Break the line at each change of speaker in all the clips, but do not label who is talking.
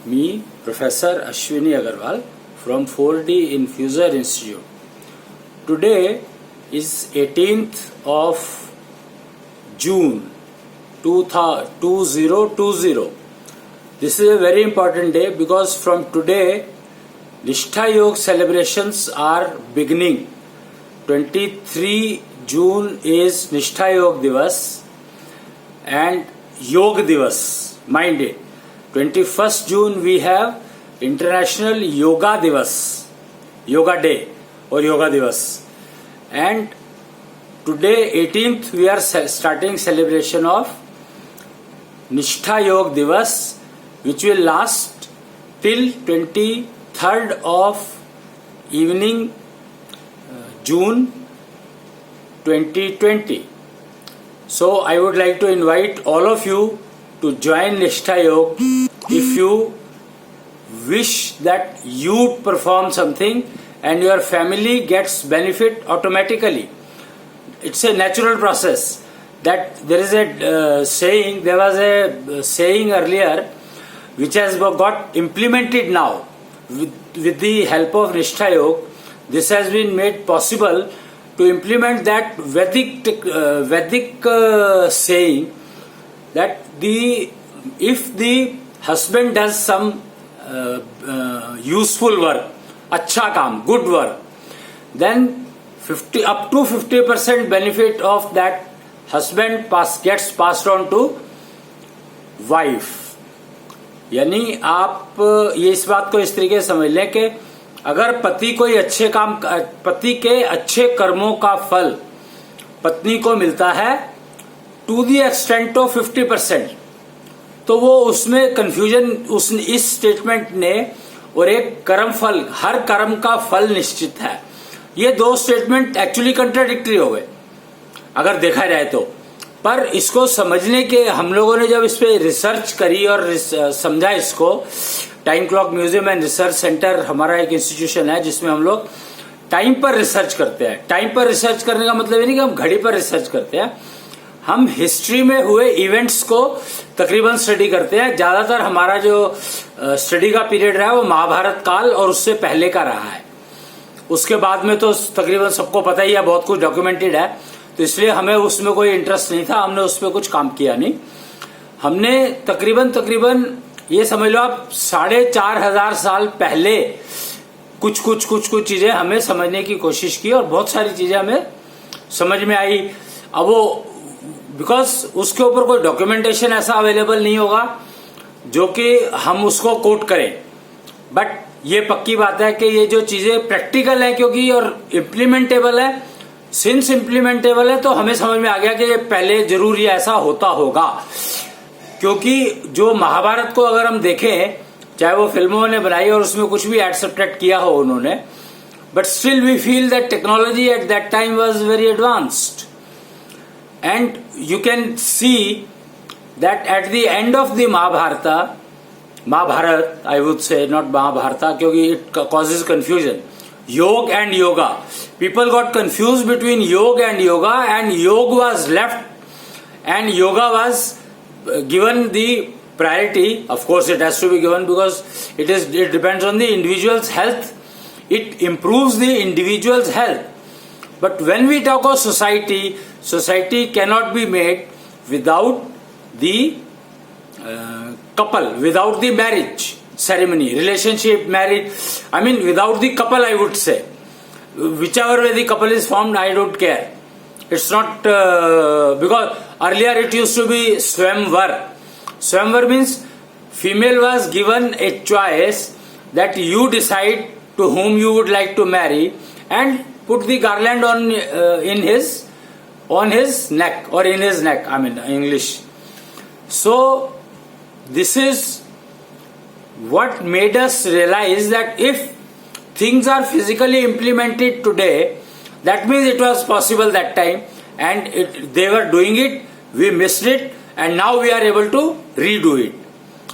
Me, Professor Ashwini Agarwal from 4D Infuser Institute. Today is 18th of June 2020. This is a very important day because from today Nishtha Yoga celebrations are beginning. 23 June is Nishtha Yoga Divas and Yoga Divas, mind it. 21st June we have International Yoga Divas, Yoga Day or Yoga Divas. And today 18th we are starting celebration of Nishtha Yoga Divas, which will last till 23rd of evening June 2020. So I would like to invite all of you to join Nishtha Yoga if you wish that you perform something and your family gets benefit automatically. It's a natural process. That there is a saying, there was a saying earlier which has got implemented now with the help of Nishtha Yoga. This has been made possible to implement that Vedic saying that if the husband does some useful work, अच्छा काम, good work, then up to 50% benefit of that husband gets passed on to wife. यानी आप ये इस बात को इस तरीके से समझ लें कि अगर पति के अच्छे कर्मों का फल पत्नी को मिलता है टू द एक्सटेंट ऑफ 50%, तो वो उसमें कंफ्यूजन इस स्टेटमेंट ने और एक कर्म फल, हर कर्म का फल निश्चित है, ये दो स्टेटमेंट एक्चुअली कंट्राडिक्टरी हो गए अगर देखा जाए तो। पर इसको समझने के हम लोगों ने जब इस पे रिसर्च करी और समझा इसको, time clock museum and research centre हमारा एक इंस्टीट्यूशन है जिसमें हम लोग टाइम पर रिसर्च करते हैं। टाइम पर रिसर्च करने का मतलब ये नहीं कि हम घड़ी पर रिसर्च करते हैं, हम हिस्ट्री में हुए इवेंट्स को तकरीबन स्टडी करते हैं। ज्यादातर हमारा जो स्टडी का पीरियड रहा है वो महाभारत काल और उससे पहले का रहा है। उसके बाद में तो तकरीबन सबको पता ही है, बहुत कुछ डॉक्यूमेंटेड है, तो इसलिए हमें उसमें कोई इंटरेस्ट नहीं था, हमने उस पर कुछ काम किया नहीं। हमने तकरीबन ये समझ लो आप 4,500 साल पहले कुछ चीजें हमें समझने की कोशिश की और बहुत सारी चीजें हमें समझ में आई। अब वो बिकॉज उसके ऊपर कोई डॉक्यूमेंटेशन ऐसा अवेलेबल नहीं होगा जो कि हम उसको कोट करें, बट ये पक्की बात है कि ये जो चीजें प्रैक्टिकल है क्योंकि और इम्प्लीमेंटेबल है, सिंस इम्प्लीमेंटेबल है तो हमें समझ में आ गया कि पहले जरूर ये ऐसा होता होगा। क्योंकि जो महाभारत को अगर हम देखें, चाहे वो फिल्मों ने बनाई और उसमें कुछ भी एड सब्ट्रैक्ट किया हो उन्होंने, but still we feel that technology at that time was very advanced and you can see that at the end of the Mahabharat, I would say, not Mahabharata, क्योंकि it causes confusion. Yoga and yoga. People got confused between yoga and yoga, and yoga was left and yoga was given the priority. Of course, it has to be given because it depends on the individual's health. It improves the individual's health. But when we talk of society cannot be made without the couple, without the marriage ceremony, relationship, marriage. I mean, without the couple, I would say. Whichever way the couple is formed, I don't care. It's not because earlier it used to be Swamvar. Swamvar means female was given a choice that you decide to whom you would like to marry and put the garland on his neck or in his neck, I mean English. So this is what made us realize that if things are physically implemented today, that means it was possible that time and they were doing it, we missed it, and now we are able to redo it.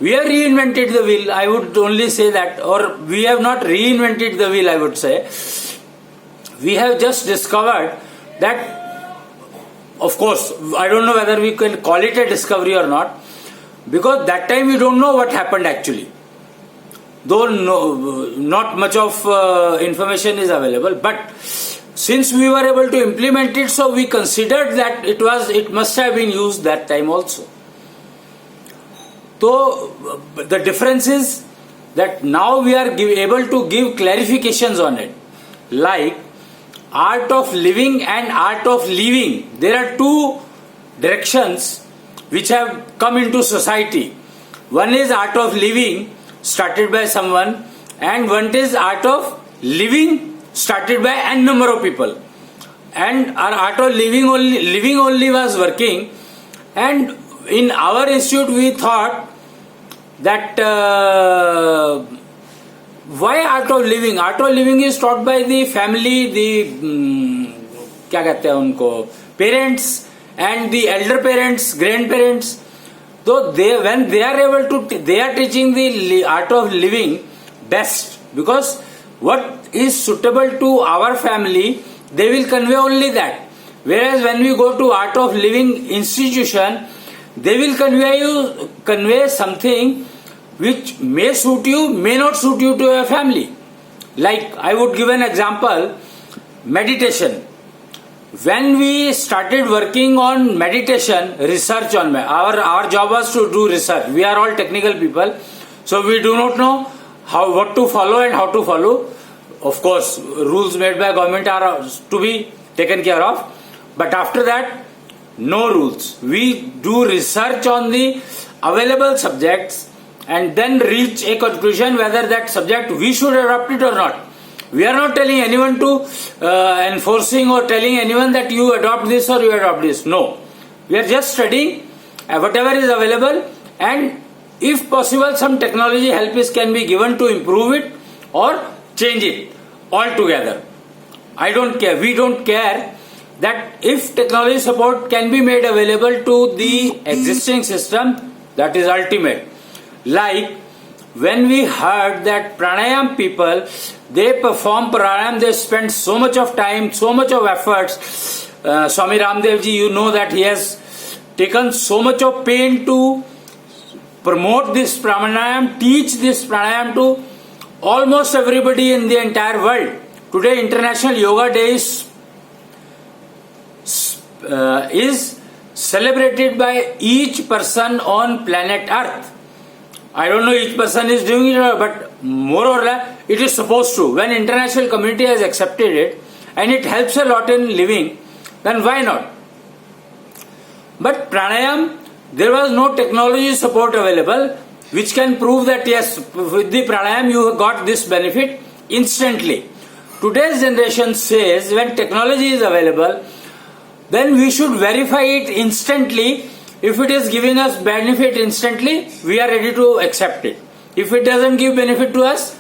We have reinvented the wheel, I would only say that, or we have not reinvented the wheel, I would say. We have just discovered that, of course, I don't know whether we can call it a discovery or not, because that time we don't know what happened actually. though not much of information is available, but since we were able to implement it, so we considered that it must have been used that time also. So the difference is that now we are able to give clarifications on it, like art of living and art of leaving. There are two directions which have come into society. One is art of living started by someone, and one is art of living started by n number of people. And our art of living only was working, and in our institute we thought that why art of living? Art of living is taught by the family, the क्या कहते हैं उनको, parents and the elder parents, grandparents. So when they are able to, they are teaching the art of living best, because what is suitable to our family, they will convey only that. Whereas when we go to art of living institution, they will convey something which may suit you, may not suit you to your family. Like I would give an example, meditation. When we started working on meditation, research on our job was to do research. We are all technical people, so we do not know what to follow and how to follow. Of course, rules made by government are to be taken care of, but after that, no rules. We do research on the available subjects and then reach a conclusion whether that subject we should adopt it or not. We are not telling anyone to enforcing or telling anyone that you adopt this or you adopt this. No. We are just studying whatever is available, and if possible some technology help can be given to improve it or change it altogether. I don't care. We don't care that if technology support can be made available to the existing system, that is ultimate. Like when we heard that pranayam people, they perform pranayam, they spend so much of time, so much of efforts. Swami Ramdev ji, you know that he has taken so much of pain to promote this pranayam, teach this pranayam to almost everybody in the entire world. Today International Yoga Day is celebrated by each person on planet Earth. I don't know each person is doing it, but more or less it is supposed to. When international community has accepted it and it helps a lot in living, then why not? But pranayam, there was no technology support available which can prove that yes, with the pranayam you got this benefit instantly. Today's generation says when technology is available, then we should verify it instantly. If it is giving us benefit instantly, we are ready to accept it. If it doesn't give benefit to us,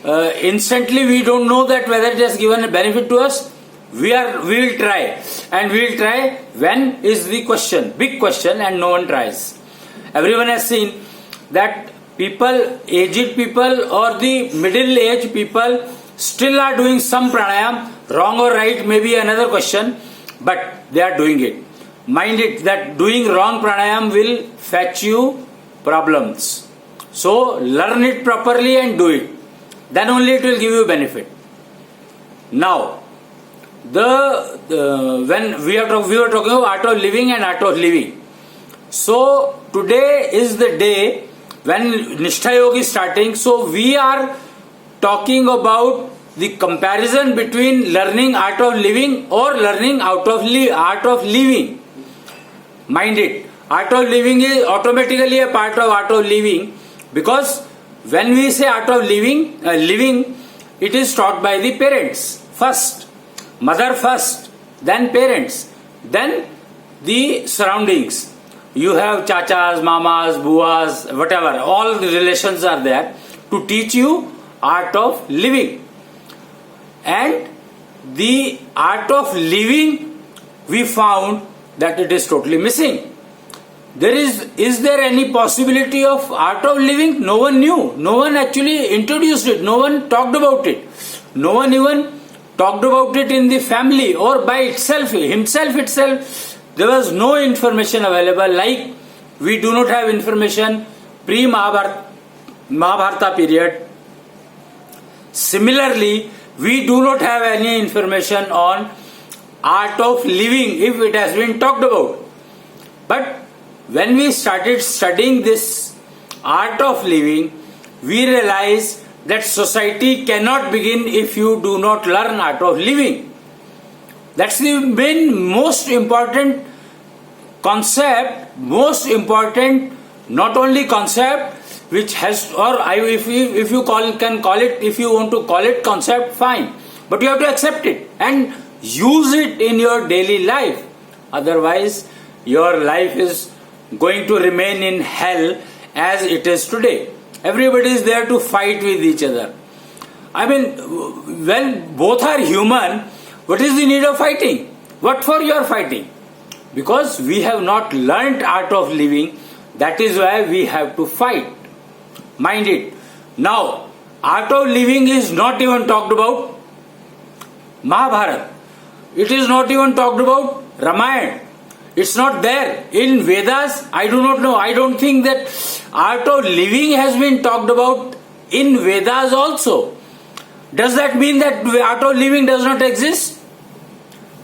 instantly we don't know that whether it has given a benefit to us, we will try. And we will try when is the question, big question, and no one tries. Everyone has seen that people, aged people or the middle aged people still are doing some pranayam, wrong or right may be another question, but they are doing it. Mind it that doing wrong pranayam will fetch you problems. So learn it properly and do it. Then only it will give you benefit. Now, when we were talking about art of living and art of living. So today is the day when Nishtha Yoga is starting. So we are talking about the comparison between learning art of living or learning art of living. Mind it, art of living is automatically a part of art of living, because when we say art of living, it is taught by the parents first, mother first, then parents, then the surroundings. You have chachas, mamas, buas, whatever, all the relations are there to teach you art of living. And the art of living, we found that it is totally missing. Is there any possibility of art of living? No one knew. No one actually introduced it. No one talked about it. No one even talked about it in the family or by itself. There was no information available. Like we do not have information pre-Mahabharata period. Similarly, we do not have any information on art of living if it has been talked about. But when we started studying this art of living, we realized that society cannot begin if you do not learn art of living. That's the main most important concept, most important not only concept which has, or if you can call it, if you want to call it concept, fine, but you have to accept it and use it in your daily life. Otherwise, your life is going to remain in hell as it is today. Everybody is there to fight with each other. I mean, when both are human, what is the need of fighting? What for you are fighting? Because we have not learnt art of living, that is why we have to fight. Mind it. Now, art of living is not even talked about Mahabharata. It is not even talked about Ramayana. It's not there. In Vedas, I do not know. I don't think that art of living has been talked about in Vedas also. Does that mean that art of living does not exist?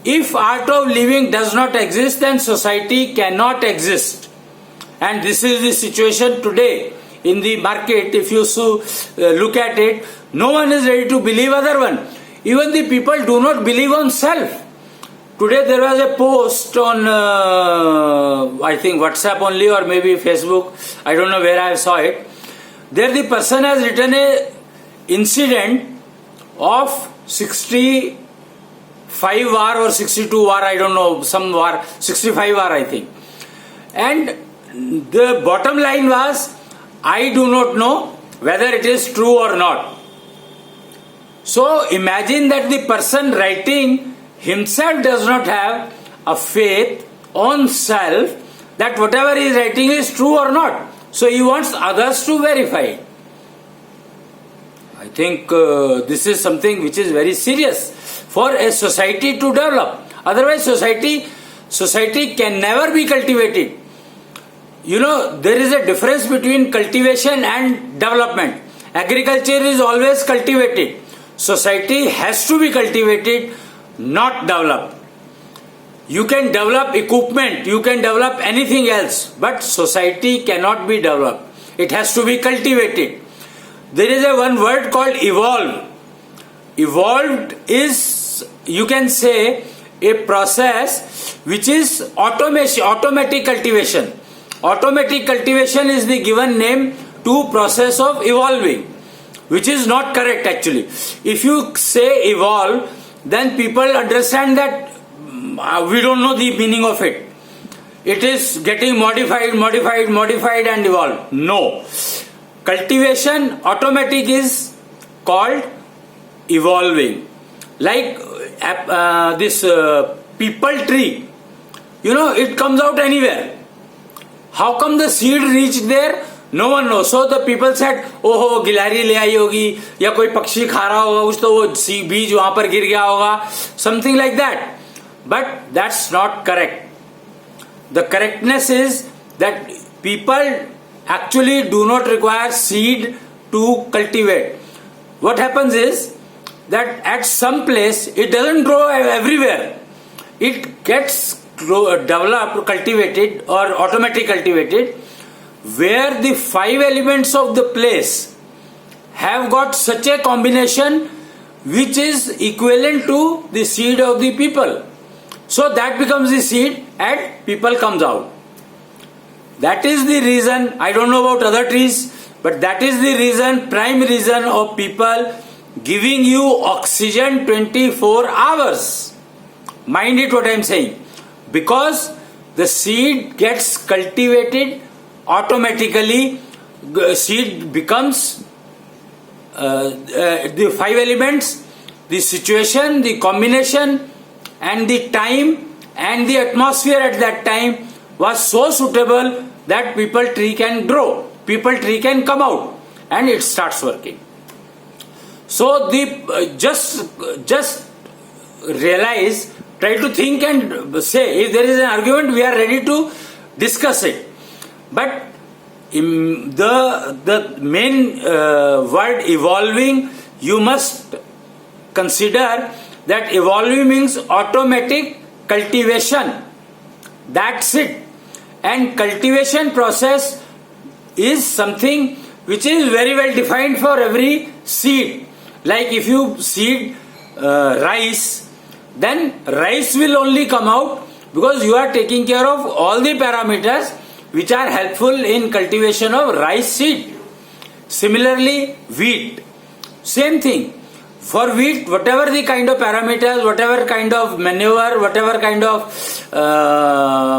If art of living does not exist, then society cannot exist. And this is the situation today in the market. If you look at it, no one is ready to believe other one. Even the people do not believe on self. Today there was a post on, I think WhatsApp only or maybe Facebook. I don't know where I saw it. There the person has written a incident of 65 war or 62 war, I don't know, some war, 65 war I think. And the bottom line was, I do not know whether it is true or not. So imagine that the person writing himself does not have a faith on self that whatever he is writing is true or not. So he wants others to verify it. I think this is something which is very serious for a society to develop. Otherwise society can never be cultivated. You know, there is a difference between cultivation and development. Agriculture is always cultivated. Society has to be cultivated, not developed. You can develop equipment, you can develop anything else, but society cannot be developed. It has to be cultivated. There is a one word called evolve. Evolved is, you can say, a process which is automatic cultivation. Automatic cultivation is the given name to process of evolving, which is not correct actually. If you say evolve, then people understand that we don't know the meaning of it. It is getting modified and evolved. No. Cultivation, automatic is called evolving. Like this people tree, you know, it comes out anywhere. How come the seed reached there? No one knows. So the people said, oh गिलहरी ले आई होगी या कोई पक्षी खा रहा होगा कुछ तो वो बीज वहां पर गिर गया होगा, something like that. But that's not correct. The correctness is that people actually do not require seed to cultivate. What happens is that at some place it doesn't grow everywhere. It gets developed, cultivated or automatically cultivated where the 5 elements of the place have got such a combination which is equivalent to the seed of the people. So that becomes the seed and people comes out. That is the reason, I don't know about other trees, but that is the reason, prime reason of people giving you oxygen 24 hours. Mind it what I am saying. Because the seed gets cultivated automatically, seed becomes the 5 elements, the situation, the combination and the time and the atmosphere at that time was so suitable that people tree can grow, people tree can come out and it starts working. So the just realize, try to think and say, if there is an argument, we are ready to discuss it. But the main word evolving, you must consider that evolving means automatic cultivation. That's it. And cultivation process is something which is very well defined for every seed. Like if you seed rice, then rice will only come out because you are taking care of all the parameters which are helpful in cultivation of rice seed. Similarly, wheat, same thing. For wheat, whatever the kind of parameters, whatever kind of manure, whatever kind of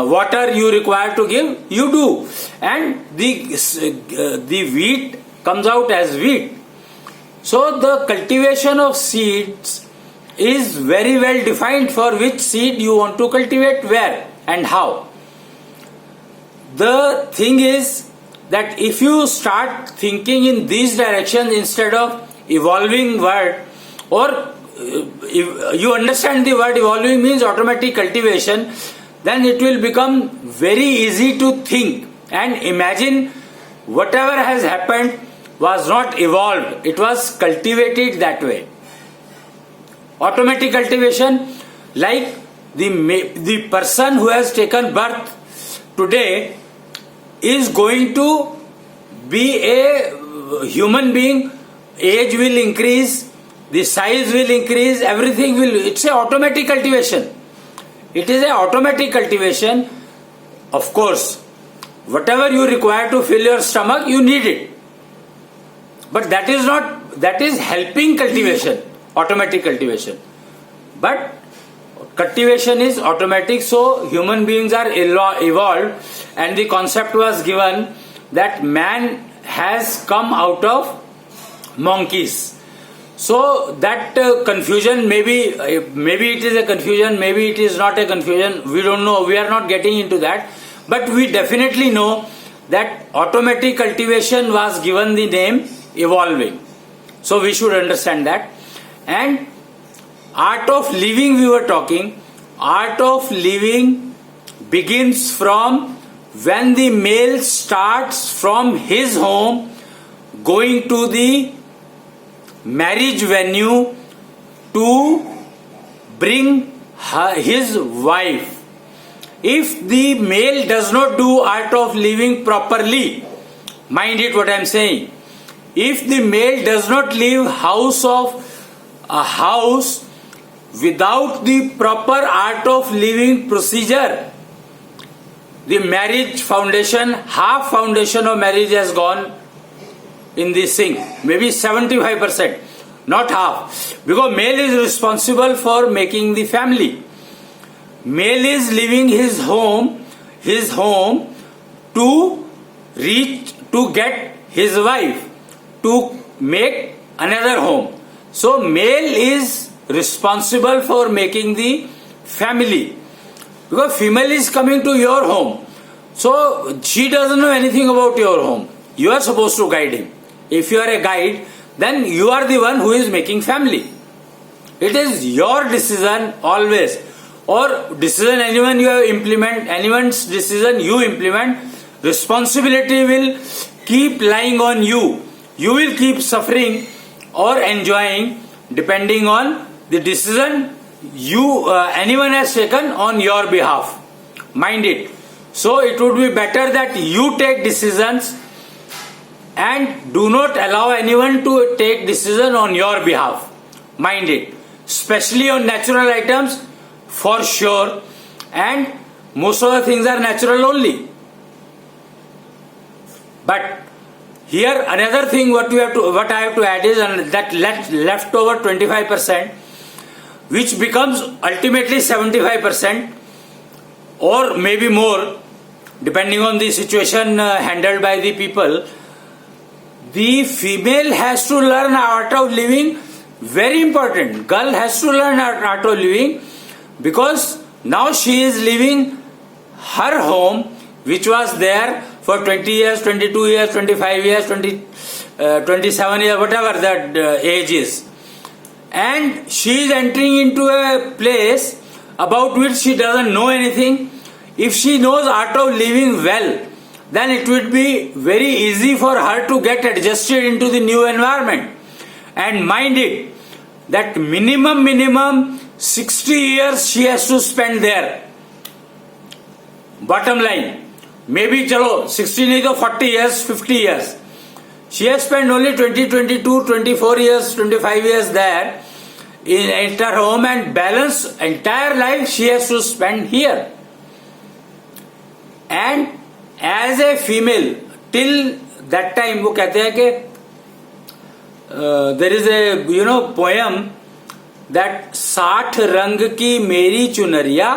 water you require to give, you do. And the wheat comes out as wheat. So the cultivation of seeds is very well defined for which seed you want to cultivate where and how. The thing is that if you start thinking in these directions instead of evolving word, or if you understand the word evolving means automatic cultivation, then it will become very easy to think and imagine whatever has happened was not evolved, it was cultivated that way. Automatic cultivation, like the person who has taken birth today is going to be a human being, age will increase, the size will increase, everything will, it's a automatic cultivation. It is a automatic cultivation. Of course, whatever you require to fill your stomach, you need it. But that is helping cultivation, automatic cultivation. But cultivation is automatic, so human beings are evolved, and the concept was given that man has come out of monkeys. So that confusion, maybe it is a confusion, maybe it is not a confusion, we don't know, we are not getting into that. But we definitely know that automatic cultivation was given the name evolving. So we should understand that. And art of living, we were talking, art of living begins from when the male starts from his home going to the marriage venue to bring his wife. If the male does not do art of living properly, mind it what I am saying, if the male does not leave a house without the proper art of living procedure, the marriage foundation, half foundation of marriage has gone in the sink, maybe 75%, not half, because male is responsible for making the family. Male is leaving his home to get his wife, to make another home. So male is responsible for making the family, because female is coming to your home, so she doesn't know anything about your home. You are supposed to guide him. If you are a guide, then you are the one who is making family. It is your decision always, or decision anyone's decision you implement, responsibility will keep lying on you. You will keep suffering or enjoying depending on the decision anyone has taken on your behalf. Mind it. So it would be better that you take decisions and do not allow anyone to take decision on your behalf. Mind it. Especially on natural items, for sure, and most of the things are natural only. But here another thing what I have to add is that leftover 25%, which becomes ultimately 75% or maybe more, depending on the situation handled by the people. The female has to learn art of living, very important. Girl has to learn art of living, because now she is leaving her home, which was there for 20 years, 22 years, 25 years, 27 years, whatever that age is. And she is entering into a place about which she doesn't know anything. If she knows art of living well, then it would be very easy for her to get adjusted into the new environment. and mind it that minimum 60 years she has to spend there. Bottom line, maybe chalo 60 nahi to 40 years, 50 years. She has spent only 20, 22, 24 years, 25 years there in her home, and balance entire life she has to spend here. And as a female, till that time, वो कहते हैं कि there is a poem that 60 रंग की मेरी चुनरिया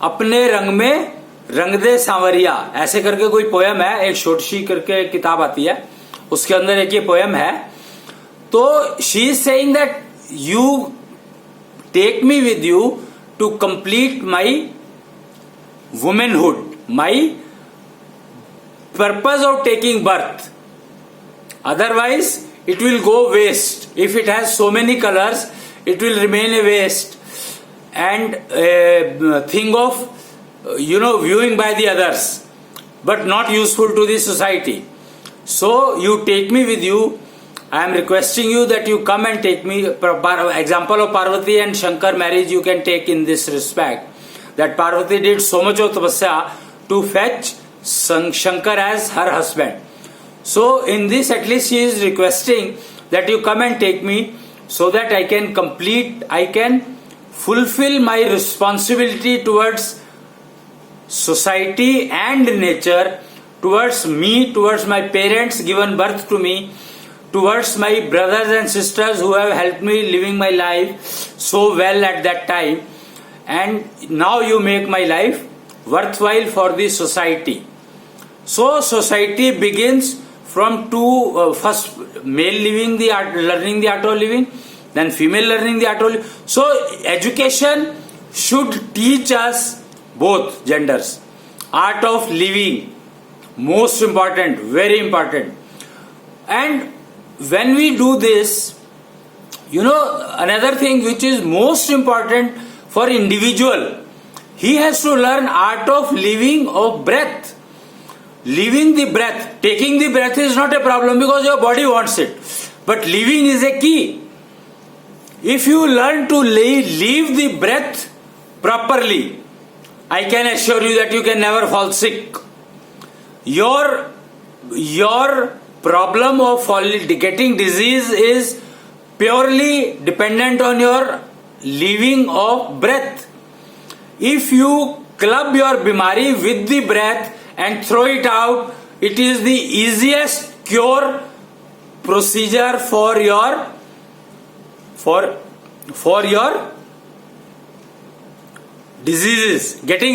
अपने रंग में रंग दे सांवरिया, ऐसे करके कोई पोयम है, एक छोटी करके किताब आती है, उसके अंदर एक ये पोयम है. तो she is saying that you take me with you to complete my womanhood, my purpose of taking birth. Otherwise it will go waste. If it has so many colors, it will remain a waste and a thing of viewing by the others, but not useful to the society. So you take me with you. I am requesting you that you come and take me. Example of Parvati and Shankar marriage you can take in this respect, that Parvati did so much of tapasya to fetch Shankar as her husband. So in this, at least she is requesting that you come and take me, so that I can fulfill my responsibility towards society and nature, towards me, towards my parents given birth to me, towards my brothers and sisters who have helped me living my life so well at that time, and now you make my life worthwhile for the society. So society begins from first male learning the art of living, then female learning the art of living. So education should teach us both genders art of living, most important, very important. And when we do this, another thing which is most important for individual, he has to learn art of living of breath. Living the breath, taking the breath is not a problem because your body wants it, but living is a key. If you learn to leave the breath properly, I can assure you that you can never fall sick. Your problem of getting disease is purely dependent on your leaving of breath. If you club your bimari with the breath and throw it out, it is the easiest cure procedure for your diseases. Getting